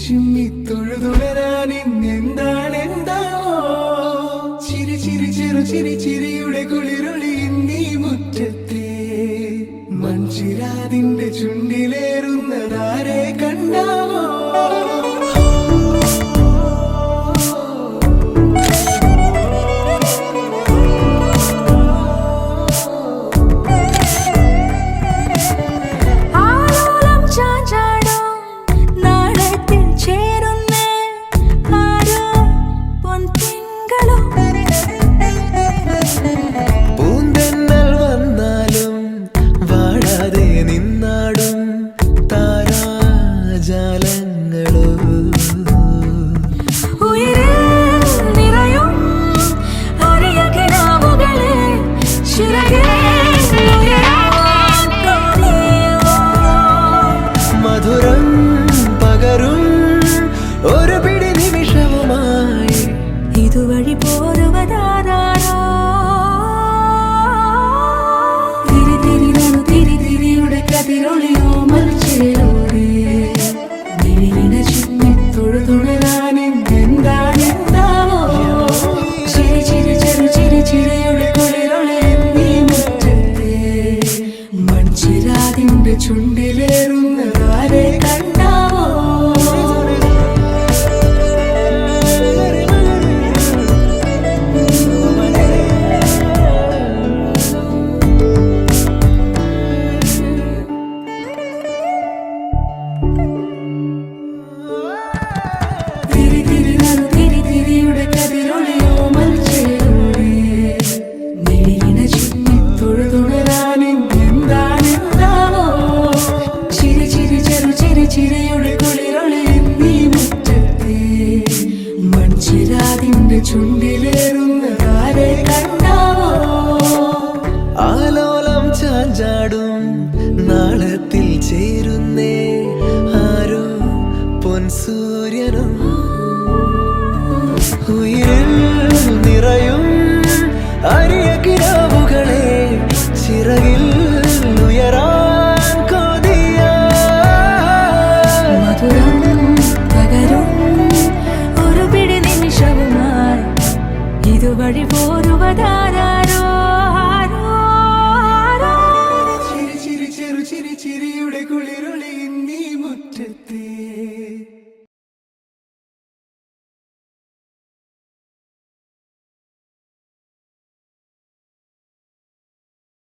ചിമ്മി തൊഴുതുണരാൻ എന്താണെന്താവോ ചിരി ചിരി ചെറു ചിരി ചിരിയുടെ കുളിരൊളി നീ മുറ്റത്തെ മൺചിരാതിന്റെ ചുണ്ടിലേറുന്നതാരെ കണ്ടാവോ മധുരം പകരും ഒരു പിടി നിമിഷവുമായി ഇതുവഴി പോരുവതാരോ തിരി തിരി നനു തിരി തിരിയുടെ കതിരൊളിയോ മറിച്ചിലൂടെ നിഴലിന ചിമ്മി തൊഴുതുണരാൻ എന്താണെന്താവോ ചിരി ചിരി ചെറു ചിരി ചിരിയുടെ കുളിരൊളി നീ മുറ്റത്തെ മൺചിരാതിന്റെ ചുണ്ടിലേറുന്നതാരെ കണ്ടാവോ തിരി തിരി നനു തിരി തിരിയുടെ കതിരൊളിയോ മറിച്ചിലൂടെ നിഴലിന ചിമ്മി തൊഴുതുണരാൻ എന്താണെന്താവോ ചിരി ചിരി ചെറു ചിരി ചിരിയുടെ കുളിരൊളി നീ മുറ്റത്തെ മൺചിരാതിന്റെ ചുണ്ടിലേറുന്നതാരെ കണ്ടാവോ ആലോലം ചാഞ്ചാടും നാളത്തിൽ ചേരുന്നേ ആരോ പൊൻസൂര്യനും ഉയിരിൽ നിറയും അരിയ കിനാവുകളെ ചിറകിൽ ഉയരാൻ കൊതിയ മധുരം പകരും ഒരു പിടി നിമിഷവുമായി ഇതുവഴി